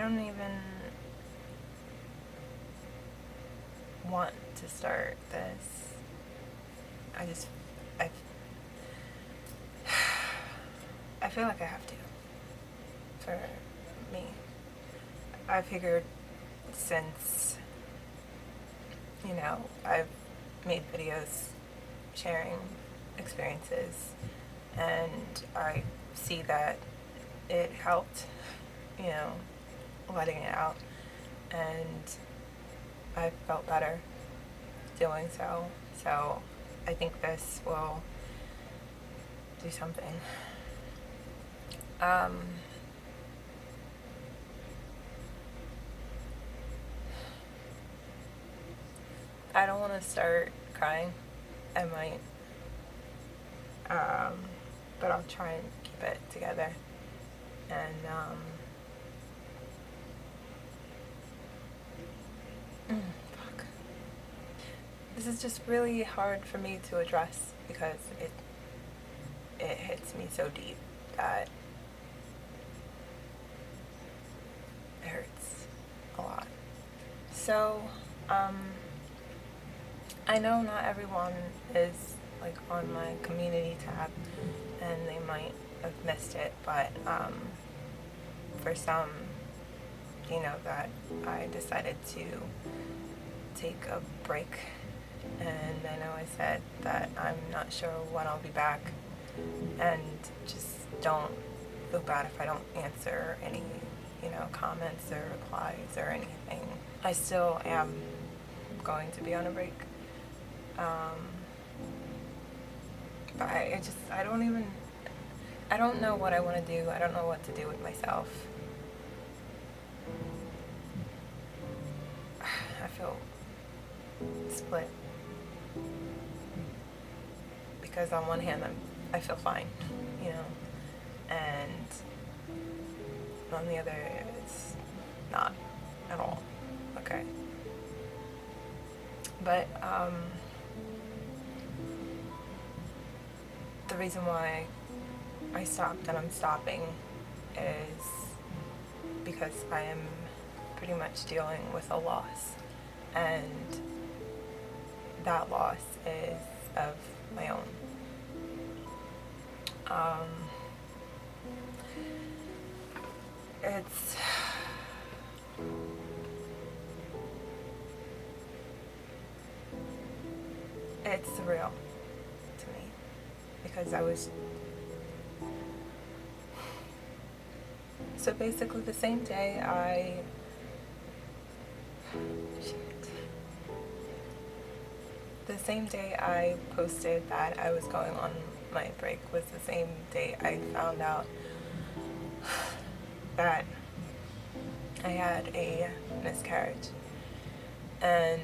don't even want to start this. I, I feel like I have to, for me. I figured since, I've made videos sharing experiences and I see that it helped, letting it out, and I felt better doing so. So I think this will do something. I don't want to start crying. I might, but I'll try and keep it together. And fuck. This is just really hard for me to address because it hits me so deep that it hurts a lot. So, I know not everyone is like on my community tab and they might have missed it, but for some, that I decided to take a break, and I know I said that I'm not sure when I'll be back, and just don't feel bad if I don't answer any, comments or replies or anything. I still am going to be on a break. But I don't know what I want to do. I don't know what to do with myself. I feel split. Because on one hand, I feel fine, and on the other, it's not at all. Okay. But, the reason why I stopped and I'm stopping is because I am pretty much dealing with a loss, and that loss is of my own. It's surreal to me because so basically the same day the same day I posted that I was going on my break was the same day I found out that I had a miscarriage. And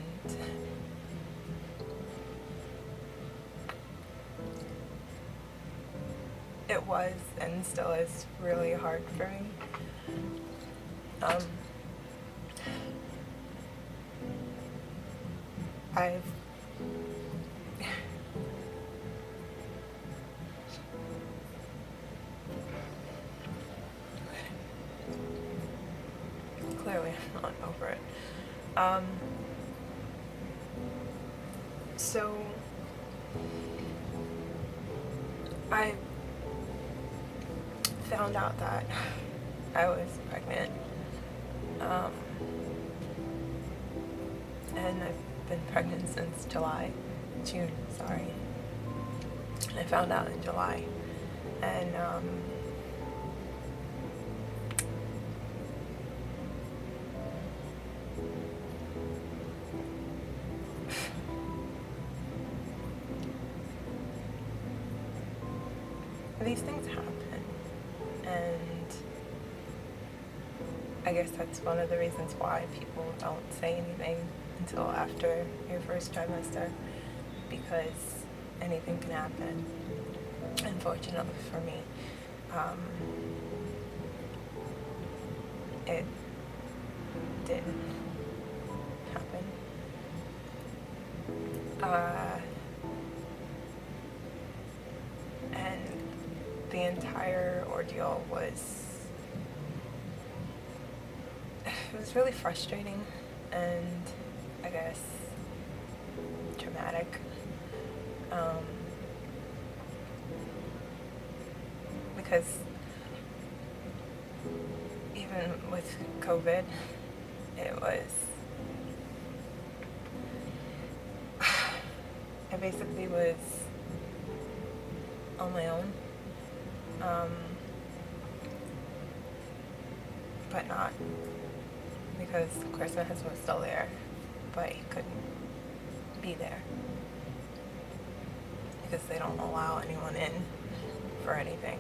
it was and still is really hard for me. I've clearly I'm not over it. So I found out that I was pregnant, and I've been pregnant since June. I found out in July, and these things happen, and I guess that's one of the reasons why people don't say anything until after your first trimester, because anything can happen. Unfortunately for me, it didn't happen. And the entire ordeal was it was really frustrating and I guess traumatic. Um, because even with COVID, it was, I basically was on my own, but not, because of course my husband was still there, but he couldn't be there because they don't allow anyone in for anything.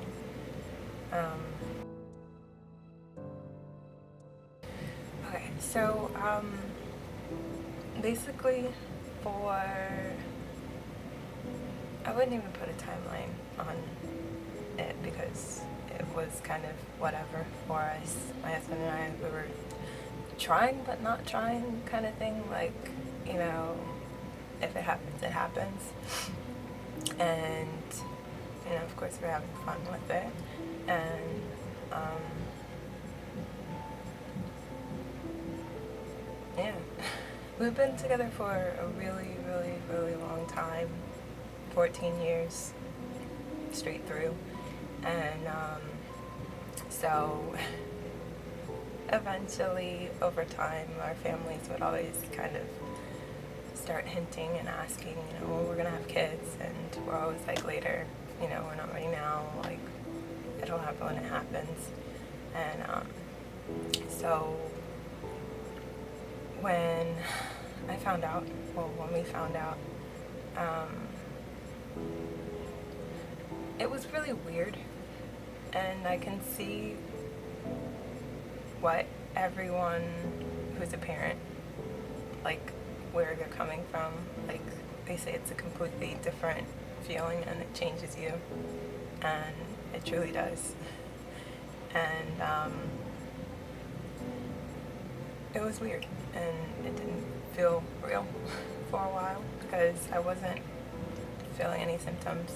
Okay, so basically for, I wouldn't even put a timeline on it because it was kind of whatever for us. My husband and I, we were trying but not trying kind of thing, like, you know, if it happens, it happens. And, you know, of course we're having fun with it. And, yeah. We've been together for a really, really, really long time. 14 years straight through. And, so eventually, over time, our families would always kind of start hinting and asking, you know, well, we're gonna have kids, and we're always like, later, you know, we're not ready now, like, it'll happen when it happens. And so when I found out, well, when we found out, it was really weird, and I can see what everyone who's a parent, like, where they're coming from. Like, they say it's a completely different feeling and it changes you, and it truly does. And it was weird, and it didn't feel real for a while because I wasn't feeling any symptoms.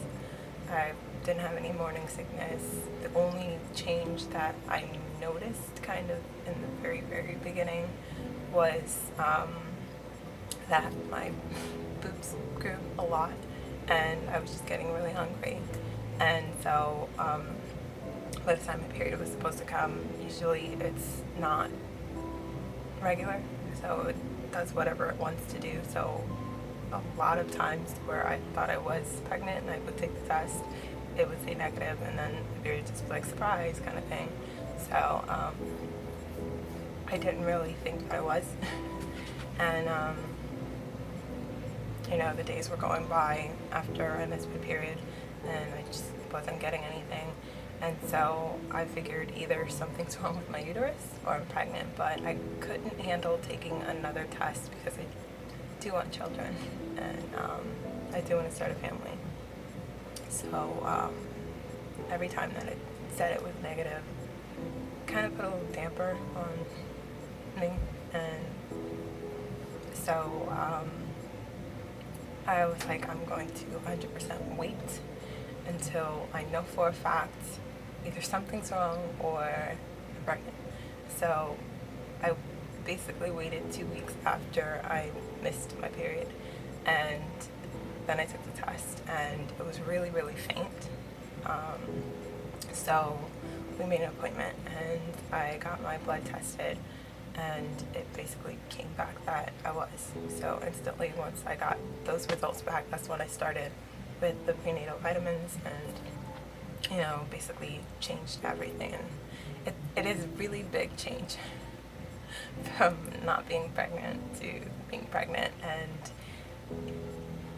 I didn't have any morning sickness. The only change that I noticed kind of in the very, very beginning was that my boobs grew a lot and I was just getting really hungry. And so by the time my period was supposed to come, usually it's not regular, so it does whatever it wants to do. So a lot of times where I thought I was pregnant and I would take the test, it would say negative, and then the period just was like, surprise kind of thing. So I didn't really think that I was. And you know, the days were going by after I missed my period and I just wasn't getting anything. And so I figured either something's wrong with my uterus or I'm pregnant, but I couldn't handle taking another test because I do want children, and I do want to start a family. So every time that it said it was negative, kind of put a little damper on me. And so I was like, I'm going to 100% wait until I know for a fact either something's wrong or I'm pregnant. So I basically waited 2 weeks after I missed my period, and then I took the test, and it was really, really faint. So we made an appointment, and I got my blood tested, and it basically came back that I was. So instantly, once I got those results back, that's when I started with the prenatal vitamins, and, you know, basically changed everything. And it is a really big change from not being pregnant to being pregnant. And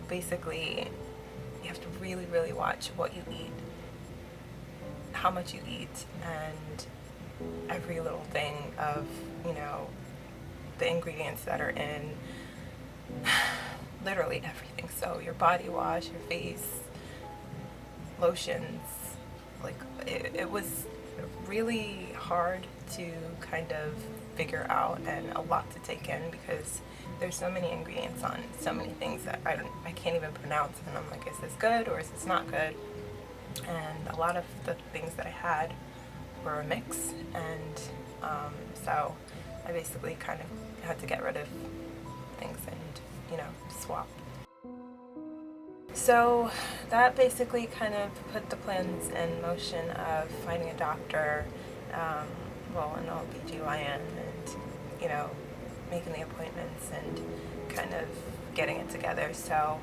basically you have to really, really watch what you eat, how much you eat, and every little thing of, you know, the ingredients that are in literally everything. So your body wash, your face, lotions, like it was really hard to kind of figure out and a lot to take in because there's so many ingredients on so many things that I can't even pronounce, and I'm like, is this good or is this not good? And a lot of the things that I had were a mix, and so I basically kind of had to get rid of things and, swap. So that basically kind of put the plans in motion of finding a doctor, an OBGYN, and, making the appointments and kind of getting it together. So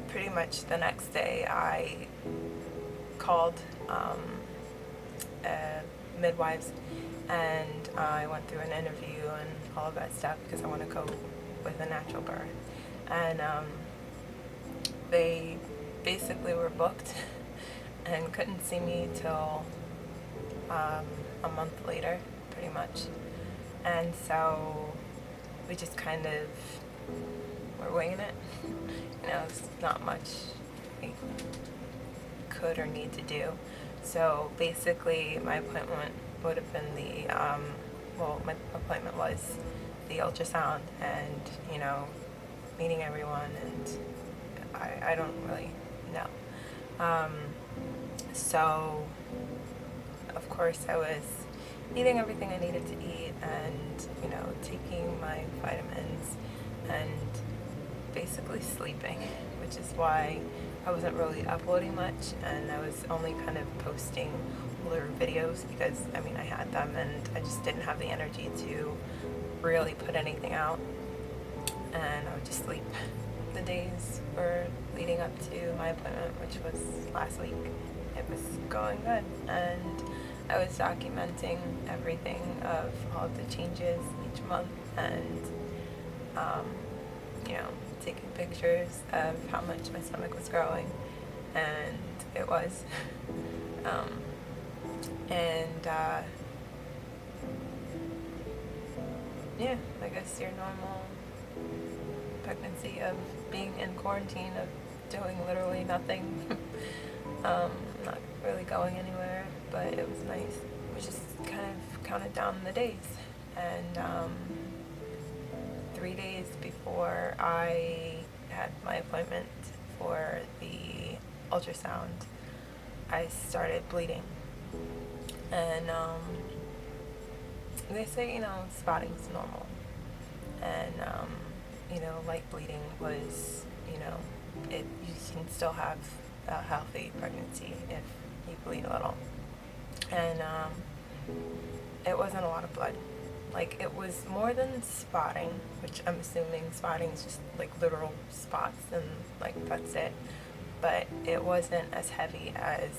pretty much the next day I called midwives, and I went through an interview and all of that stuff because I want to go with a natural birth. And they basically were booked and couldn't see me till a month later, pretty much. And so we just kind of were winging it. It's not much I could or need to do. So basically my appointment would have been my appointment was the ultrasound and, meeting everyone, and I don't really know. So of course I was eating everything I needed to eat and, taking my vitamins and basically sleeping, which is why I wasn't really uploading much, and I was only kind of posting older videos because, I had them and I just didn't have the energy to really put anything out, and I would just sleep. The days were leading up to my appointment, which was last week. It was going good, and I was documenting everything of all of the changes each month, and taking pictures of how much my stomach was growing, and it was. I guess your normal pregnancy of being in quarantine, of doing literally nothing, not really going anywhere, but it was nice. We just kind of counted down the days, and 3 days before I had my appointment for the ultrasound, I started bleeding. And they say, spotting's normal. And, light bleeding was, you can still have a healthy pregnancy if you bleed a little. And it wasn't a lot of blood. Like, it was more than spotting, which I'm assuming spotting is just like literal spots and like that's it. But it wasn't as heavy as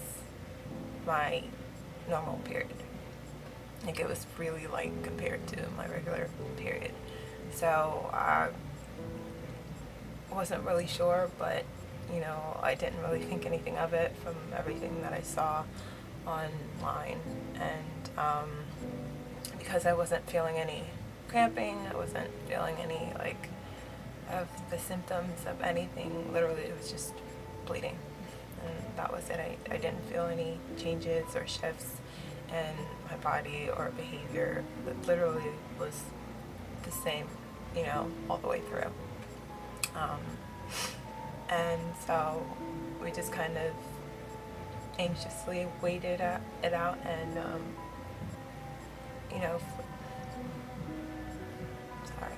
my normal period. Like, it was really light compared to my regular period. So I wasn't really sure, but I didn't really think anything of it from everything that I saw online. And because I wasn't feeling any cramping, I wasn't feeling any of the symptoms of anything. Literally, it was just bleeding, and that was it. I didn't feel any changes or shifts in my body or behavior. It literally was the same, all the way through. And so we just kind of anxiously waited it out, and sorry.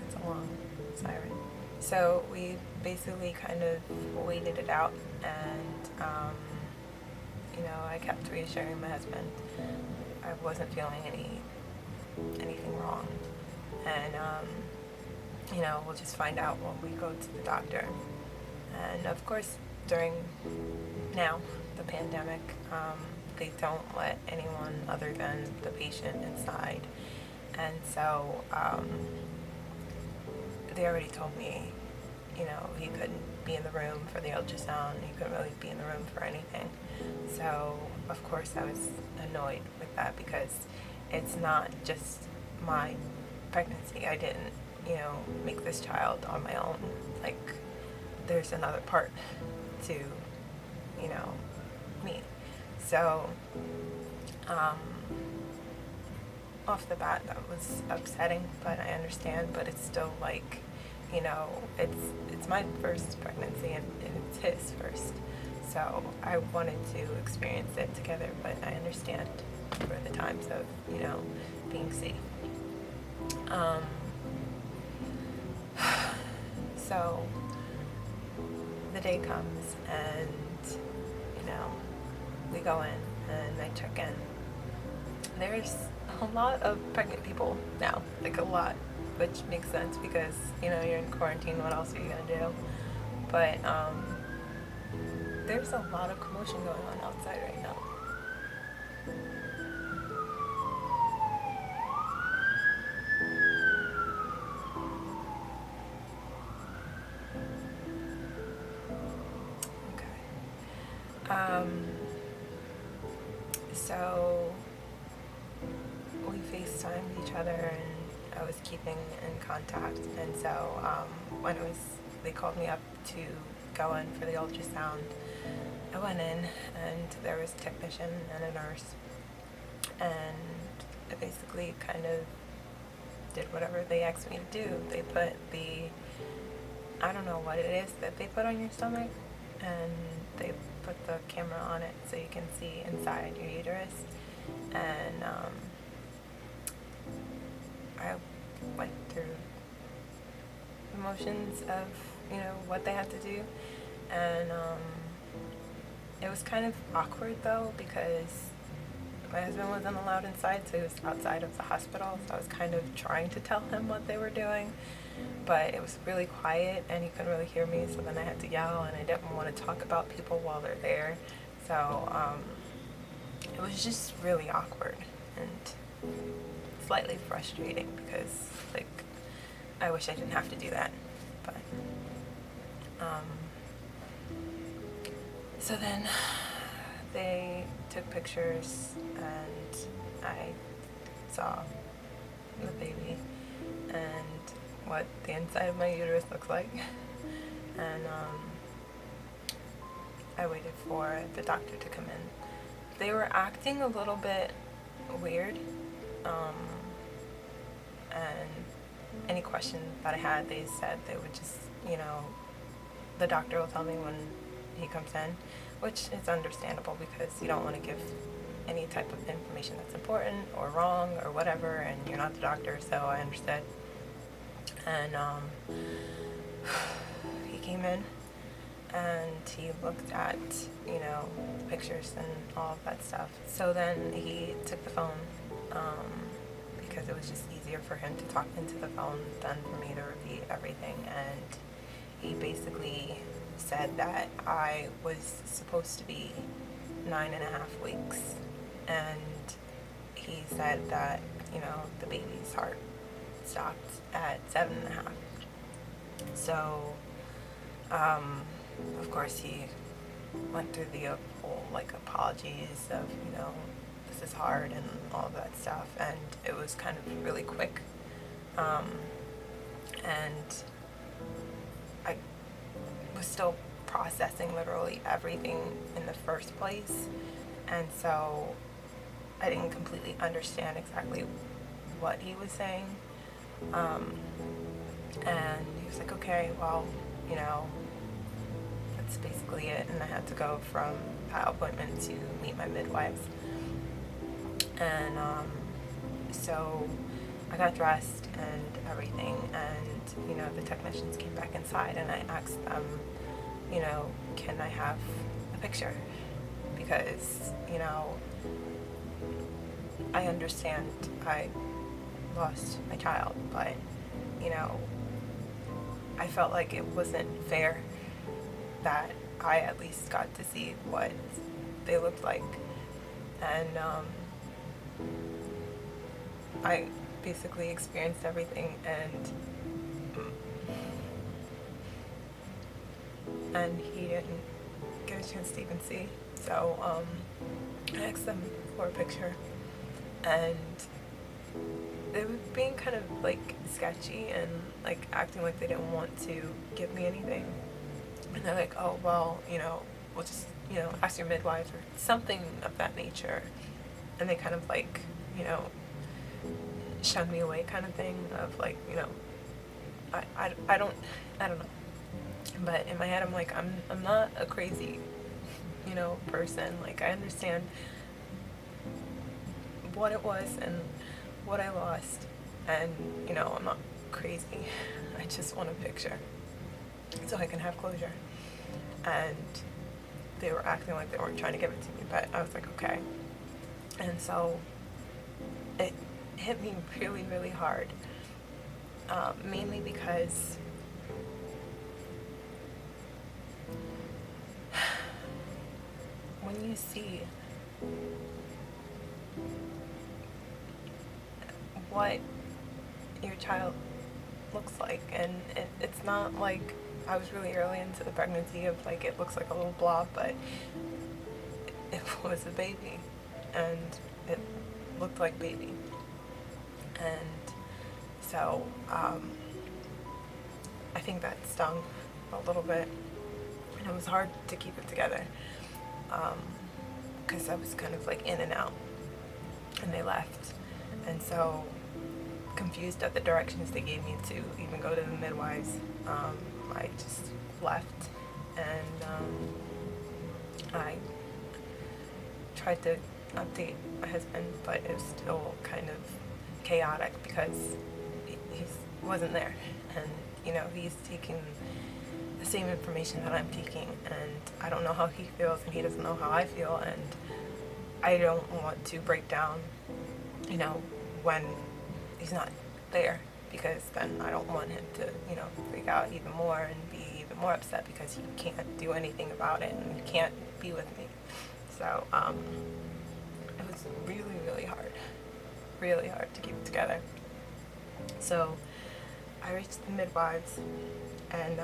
It's a long siren. So we basically kind of waited it out, and I kept reassuring my husband I wasn't feeling anything wrong, and we'll just find out when we go to the doctor. And of course, during now the pandemic, they don't let anyone other than the patient inside, and so they already told me, he couldn't be in the room for the ultrasound. He couldn't really be in the room for anything. So of course I was annoyed with that, because it's not just my pregnancy. I didn't, make this child on my own. Like, there's another part to, me. So, off the bat, that was upsetting, but I understand. But it's still you know, it's my first pregnancy and it's his first. So I wanted to experience it together, but I understand for the times of, you know, being safe. So the day comes and, you know, we go in and I check in. There's a lot of pregnant people now, like a lot, which makes sense because, you know, you're in quarantine, what else are you gonna do? But there's a lot of commotion going on outside right now. So we FaceTimed each other and I was keeping in contact. And so when they called me up to go in for the ultrasound, I went in and there was a technician and a nurse. And I basically kind of did whatever they asked me to do. They put I don't know what it is that they put on your stomach, and they put the camera on it so you can see inside your uterus. And I went through the motions of, you know, what they had to do. And it was kind of awkward though, because my husband wasn't allowed inside, so he was outside of the hospital. So I was kind of trying to tell him what they were doing, but it was really quiet and he couldn't really hear me. So then I had to yell, and I didn't want to talk about people while they're there. So it was just really awkward and slightly frustrating because, like, I wish I didn't have to do that. But so then they took pictures and I saw the baby and what the inside of my uterus looks like. And I waited for the doctor to come in. They were acting a little bit weird, and any question that I had, they said they would just, you know, the doctor will tell me when he comes in, which is understandable because you don't want to give any type of information that's important or wrong or whatever, and you're not the doctor, so I understood. And he came in and he looked at, you know, the pictures and all of that stuff. So then he took the phone, because it was just easier for him to talk into the phone than for me to repeat everything. And he basically said that I was supposed to be 9.5 weeks, and he said that, you know, the baby's heart stopped at 7.5. So of course he went through the whole, like, apologies of, you know, this is hard and all of that stuff, and it was kind of really quick, and I was still processing literally everything in the first place, and so I didn't completely understand exactly what he was saying, and he was like, okay, well, you know, that's basically it. And I had to go from that appointment to meet my midwives. And so I got dressed and everything, and, you know, the technicians came back inside and I asked them, you know, can I have a picture? Because, you know, I understand I lost my child, but, you know, I felt like it wasn't fair that I at least got to see what they looked like. And I basically experienced everything, and he didn't get a chance to even see. So I asked them for a picture, and they were being kind of, like, sketchy and, like, acting like they didn't want to give me anything. And they're like, oh, well, you know, we'll just, you know, ask your midwife or something of that nature. And they kind of, like, you know, shunned me away kind of thing of, like, you know, I don't know. But in my head, I'm like, I'm not a crazy, person. Like, I understand what it was and what I lost. And, I'm not crazy. I just want a picture so I can have closure. And they were acting like they weren't trying to give it to me, but I was like, okay. And so it hit me really, really hard, mainly because when you see what your child looks like, and it's not like I was really early into the pregnancy of like it looks like a little blob, but it was a baby, and it looked like baby. And so I think that stung a little bit, and it was hard to keep it together because I was kind of like in and out, and they left, and so confused at the directions they gave me to even go to the midwives, I just left, and I tried to update my husband, but it was still kind of chaotic because he wasn't there, and he's taking the same information that I'm taking, and I don't know how he feels, and he doesn't know how I feel, and I don't want to break down, when he's not there, because then I don't want him to, freak out even more and be even more upset because he can't do anything about it and he can't be with me. So it was really, really hard to keep it together. So I reached the midwives, and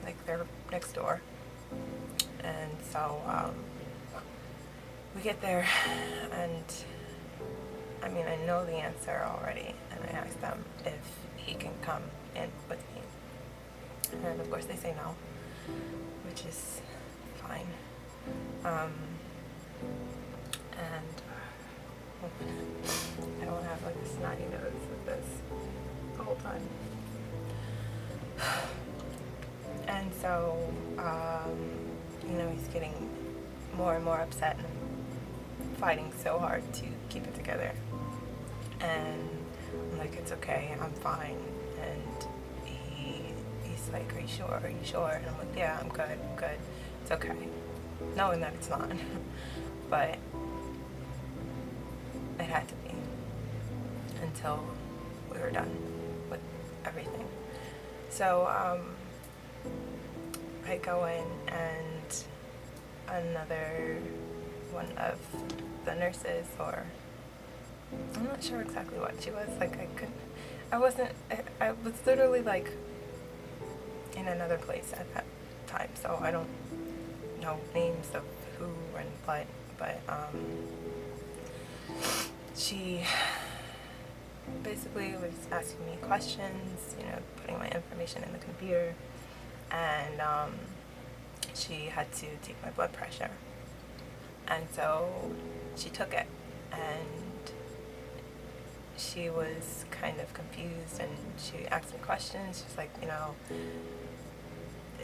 like they're next door, and so we get there, and I mean, I know the answer already, and I asked them if he can come in with me, and of course they say no, which is fine. And I don't have like a snotty nose with this the whole time. And so, he's getting more and more upset and fighting so hard to keep it together. And I'm like, it's okay, I'm fine. And he's like, are you sure? Are you sure? And I'm like, yeah, I'm good. It's okay. Knowing that it's not. But it had to be until we were done with everything. So I go in, and another one of the nurses, or I'm not sure exactly what she was, like I was literally like in another place at that time, so I don't know names of who and what, but she basically was asking me questions, putting my information in the computer, and she had to take my blood pressure. And so she took it, and she was kind of confused, and she asked me questions. She's like,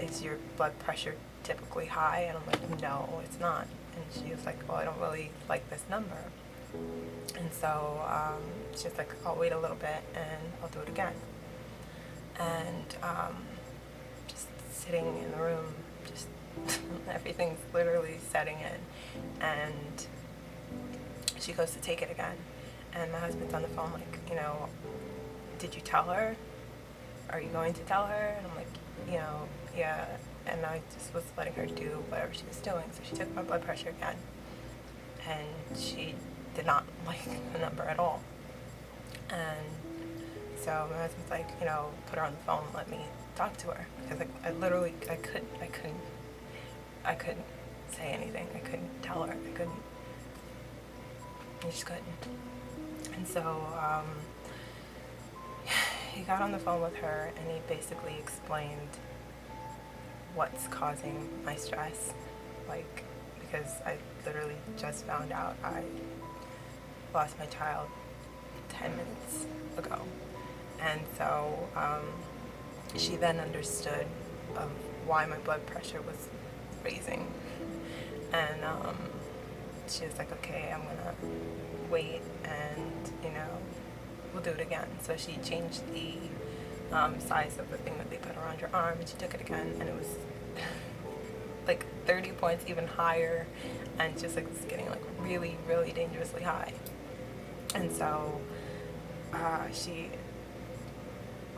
is your blood pressure typically high? And I'm like, no, it's not. And she was like, well, I don't really like this number. And so she's like, I'll wait a little bit and I'll do it again. And just sitting in the room, just everything's literally setting in. And she goes to take it again. And my husband's on the phone like, did you tell her? Are you going to tell her? And I'm like, yeah. And I just was letting her do whatever she was doing. So she took my blood pressure again. And she did not like the number at all. And so my husband's like, put her on the phone and let me talk to her. Because I literally, I couldn't say anything. I couldn't tell her. I just couldn't. And so he got on the phone with her, and he basically explained what's causing my stress. Like, because I literally just found out I lost my child 10 minutes ago. And so she then understood why my blood pressure was raising. And she was like, okay, I'm gonna wait and, we'll do it again. So she changed the size of the thing that they put around your arm, and she took it again, and it was like 30 points even higher, and just like it's getting like really, really dangerously high. And so she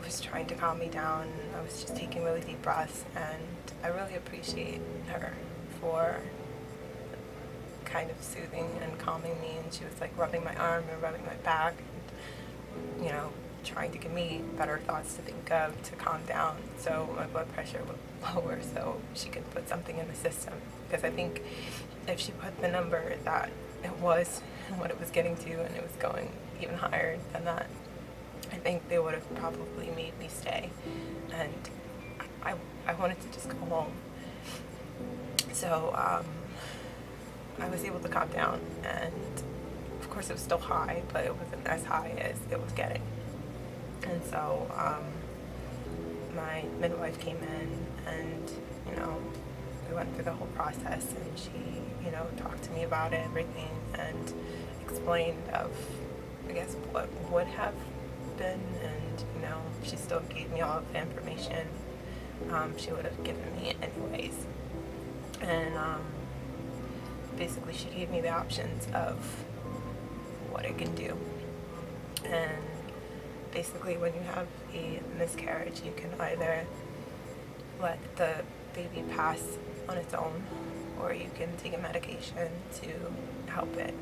was trying to calm me down. I was just taking really deep breaths, and I really appreciate her for kind of soothing and calming me. And she was like rubbing my arm and rubbing my back, and, trying to give me better thoughts to think of to calm down so my blood pressure would lower, so she could put something in the system. Because I think if she put the number that it was and what it was getting to, and it was going even higher than that, I think they would have probably made me stay. And I wanted to just go home. So I was able to calm down, and of course it was still high, but it wasn't as high as it was getting. And so my midwife came in, and we went through the whole process, and she talked to me about it, everything, and explained of I guess what would have been, and she still gave me all of the information she would have given me anyways. And basically she gave me the options of what it can do. And basically when you have a miscarriage, you can either let the baby pass on its own, or you can take a medication to help it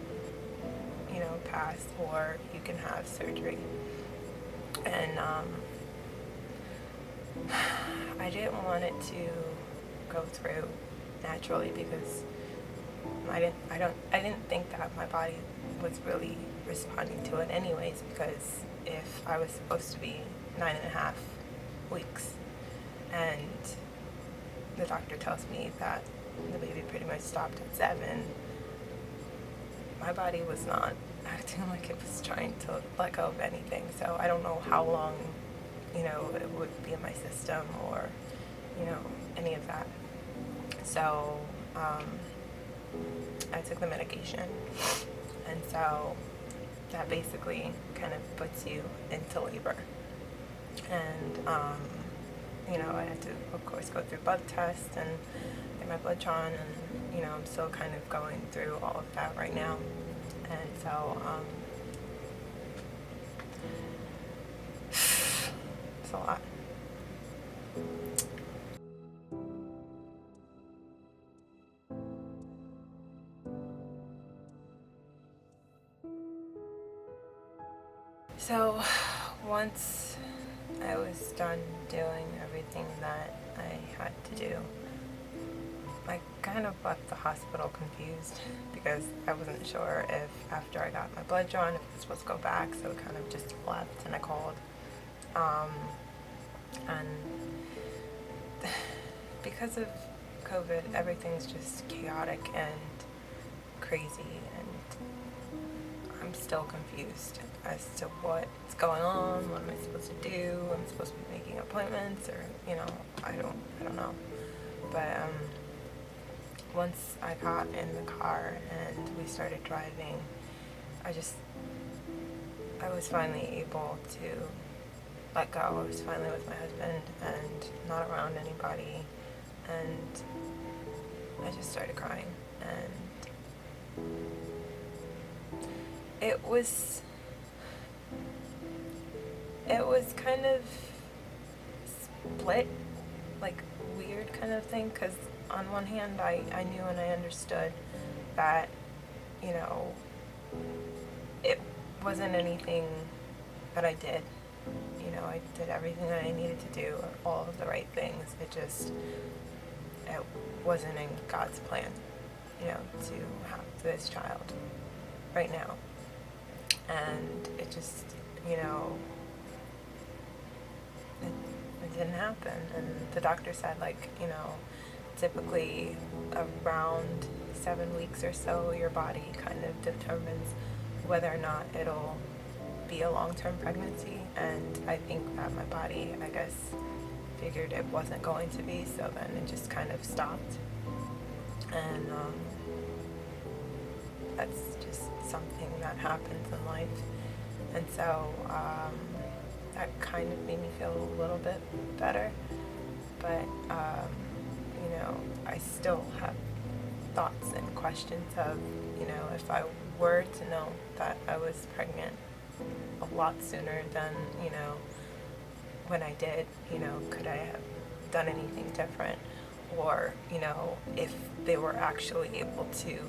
pass, or you can have surgery. And I didn't want it to go through naturally, because I didn't think that my body was really responding to it anyways, because if I was supposed to be 9.5 weeks and the doctor tells me that the baby pretty much stopped at 7, my body was not acting like it was trying to let go of anything. So I don't know how long it would be in my system, or any of that. So I took the medication, and so that basically kind of puts you into labor. And I had to, of course, go through blood tests and get my blood drawn, and I'm still kind of going through all of that right now. And so it's a lot. So once I was done doing everything that I had to do, I kind of left the hospital confused, because I wasn't sure if after I got my blood drawn, if I was supposed to go back, so I kind of just left, and I called. And because of COVID, everything's just chaotic and crazy, and I'm still confused as to what's going on, what am I supposed to do. I'm supposed to be making appointments, or I don't know. But once I got in the car and we started driving, I was finally able to let go. I was finally with my husband and not around anybody, and I just started crying. And it was kind of split, like weird kind of thing, because on one hand I knew and I understood that it wasn't anything that I did. I did everything that I needed to do, all of the right things. It wasn't in God's plan, to have this child right now. And it just, it didn't happen. And the doctor said, typically around 7 weeks or so, your body kind of determines whether or not it'll be a long-term pregnancy, and I think that my body, I guess, figured it wasn't going to be, so then it just kind of stopped. And that's just something that happens in life. And so that kind of made me feel a little bit better. But, I still have thoughts and questions of, if I were to know that I was pregnant a lot sooner than, when I did, could I have done anything different? Or, if they were actually able to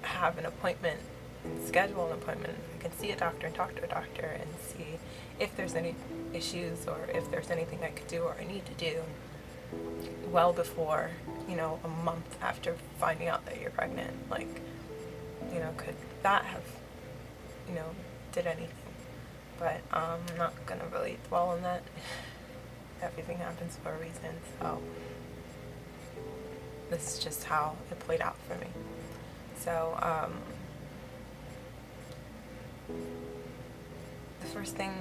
have an appointment and schedule an appointment, I can see a doctor and talk to a doctor and see if there's any issues or if there's anything I could do or I need to do well before, a month after finding out that you're pregnant. Like, could that have, did anything? But I'm not going to really dwell on that. Everything happens for a reason, so this is just how it played out for me. So, the first thing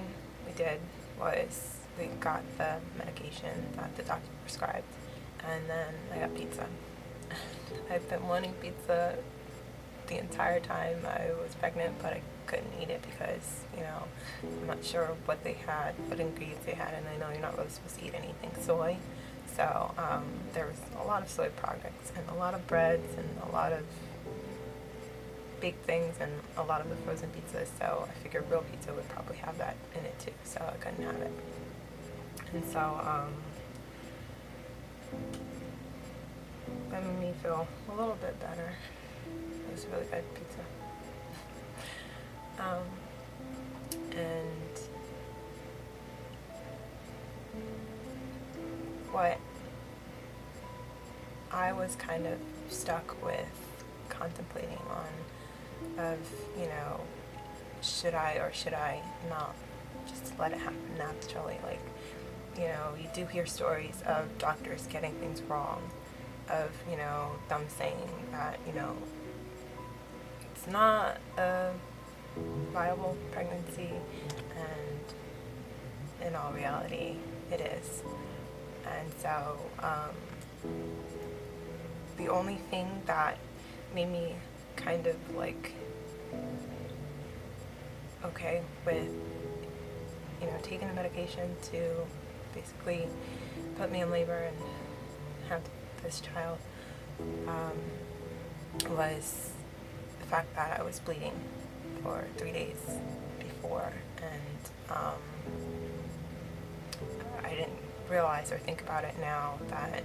we did was we got the medication that the doctor prescribed, and then I got pizza. I've been wanting pizza the entire time I was pregnant, but I couldn't eat it because, I'm not sure what they had, what ingredients they had, and I know you're not really supposed to eat anything soy. So there was a lot of soy products and a lot of breads and a lot of baked things and a lot of the frozen pizzas. So I figured real pizza would probably have that in it too, so I couldn't have it. And so that made me feel a little bit better. It was really good pizza. And what I was kind of stuck with contemplating on of, should I or should I not just let it happen naturally? Like, you do hear stories of doctors getting things wrong, of, them saying that, it's not a viable pregnancy, and in all reality, it is. And so, the only thing that made me kind of like okay with, taking the medication to basically put me in labor and have this child, was the fact that I was bleeding for 3 days before, and I didn't realize or think about it now that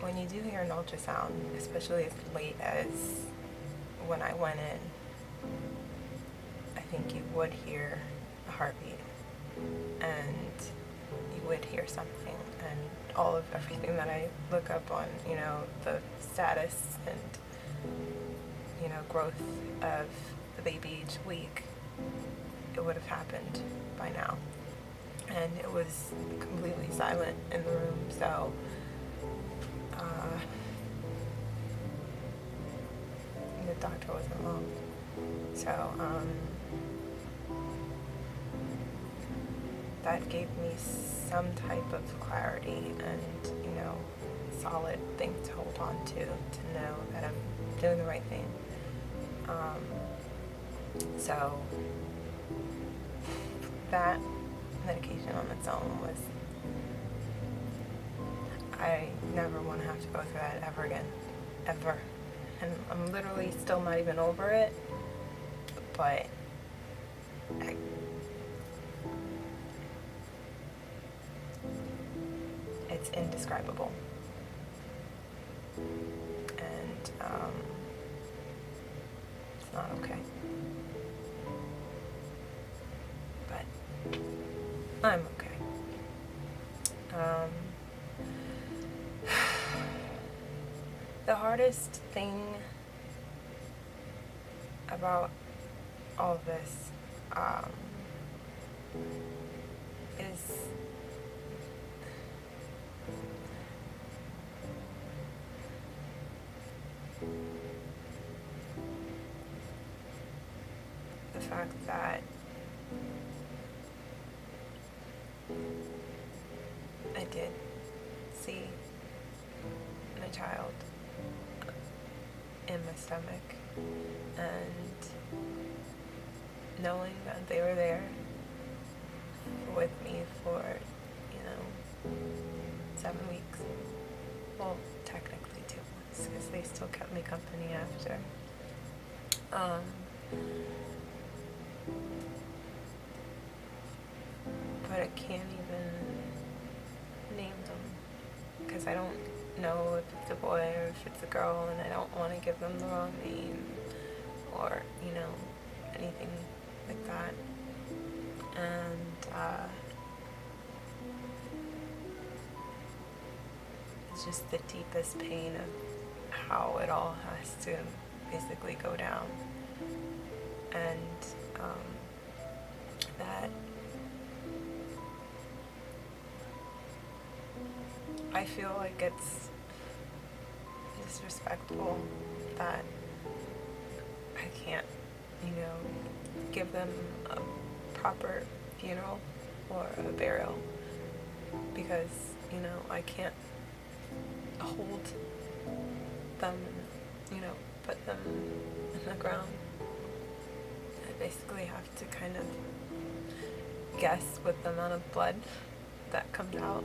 when you do hear an ultrasound, especially as late as when I went in, I think you would hear a heartbeat, and you would hear something, and all of everything that I look up on, the status and, growth of the baby each week, it would have happened by now. And it was completely silent in the room, so the doctor wasn't wrong. So that gave me some type of clarity and, solid thing to hold on to know that I'm doing the right thing. So that medication on its own was, I never want to have to go through that ever again, ever. And I'm literally still not even over it, but it's indescribable. And it's not okay. But I'm okay. The hardest thing about all of this is the fact fact that I did see my child in my stomach, and knowing that they were there with me for, 7 weeks. Well, technically 2 months, because they still kept me company after. But I can't even name them, because I don't know if it's a boy or if it's a girl, and I don't want to give them the wrong name or, anything like that. And it's just the deepest pain of how it all has to basically go down. And that I feel like it's disrespectful that I can't, give them a proper funeral or a burial, because, I can't hold them, put them in the ground. I basically have to kind of guess with the amount of blood that comes out,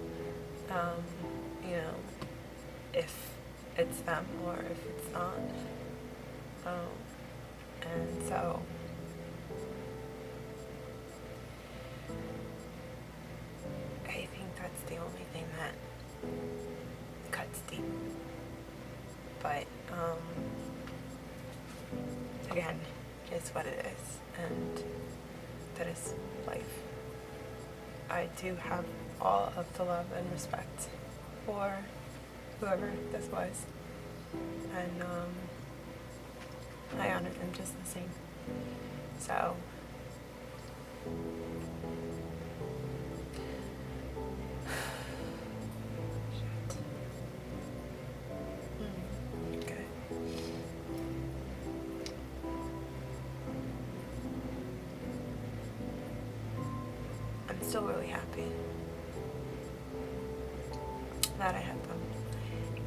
if it's them or if it's not. And so I think that's the only thing that cuts deep. But again, it's what it is, and that is life. I do have all of the love and respect for whoever this was, and I honor them just the same. So okay. I'm still really happy that I had them,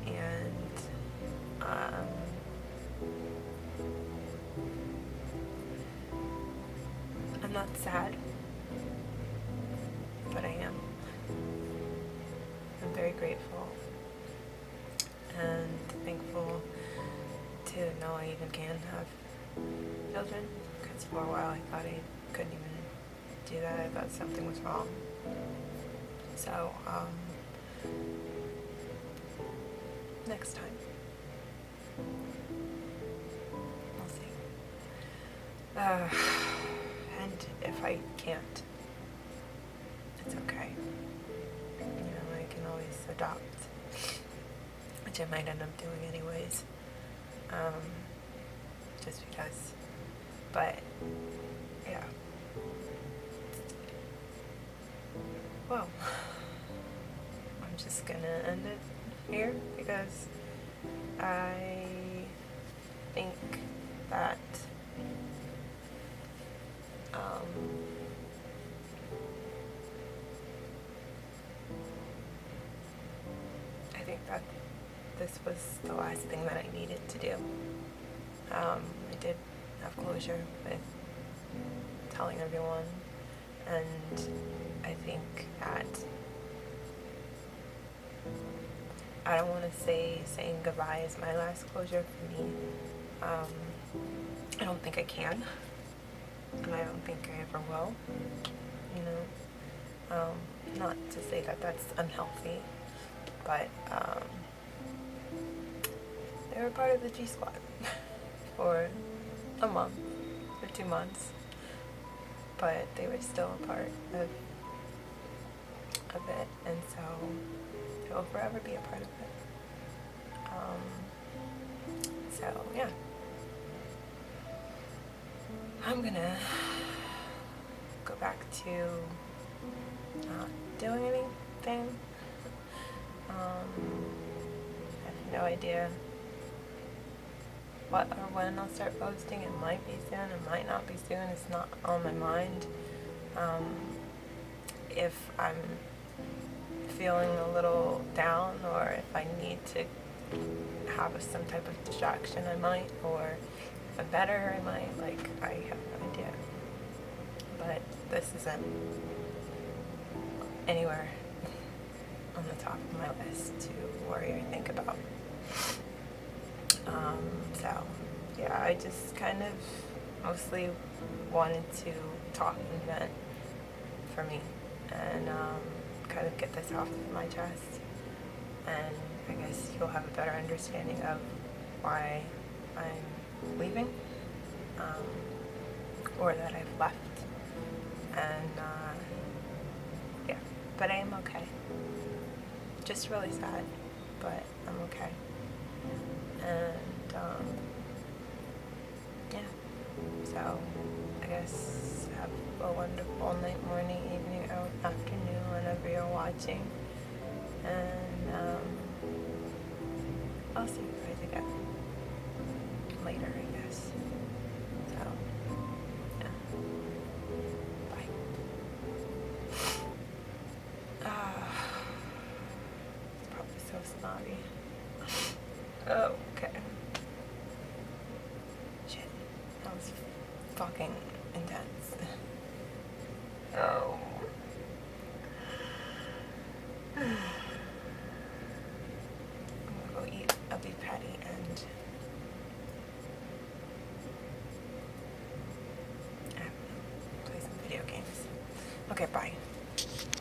and I'm not sad, but I am. I'm very grateful and thankful to know I even can have children, because for a while I thought I couldn't even do that. I thought something was wrong. So, next time, we'll see. And if I can't, it's okay. I can always adopt, which I might end up doing anyways, just because. But, yeah. Well, I'm just gonna end it here, because I think that this was the last thing that I needed to do. I did have closure with telling everyone, and I think that I don't want to say saying goodbye is my last closure for me. I don't think I can, and I don't think I ever will. Not to say that that's unhealthy, but they were part of the G Squad for a month or 2 months, but they were still a part of it, and so they will forever be a part of it. So yeah, I'm gonna go back to not doing anything. I have no idea what or when I'll start posting. It might be soon, it might not be soon. It's not on my mind. If I'm feeling a little down, or if I need to have some type of distraction, I might, or if I'm better, I might. Like, I have no idea. But this isn't anywhere on the top of my list to worry or think about. So, yeah, I just kind of mostly wanted to talk and vent for me, and kind of get this off of my chest. And I guess you'll have a better understanding of why I'm leaving, or that I've left. And yeah, but I am okay. Just really sad, but I'm okay. And yeah, so I guess have a wonderful night, morning, evening, or afternoon, whenever you're watching. And I'll see you guys again later, I guess. So, yeah. Bye. It's probably so snotty. Oh, okay. Shit. That was fucking intense. Oh. I'm gonna go eat a beef patty and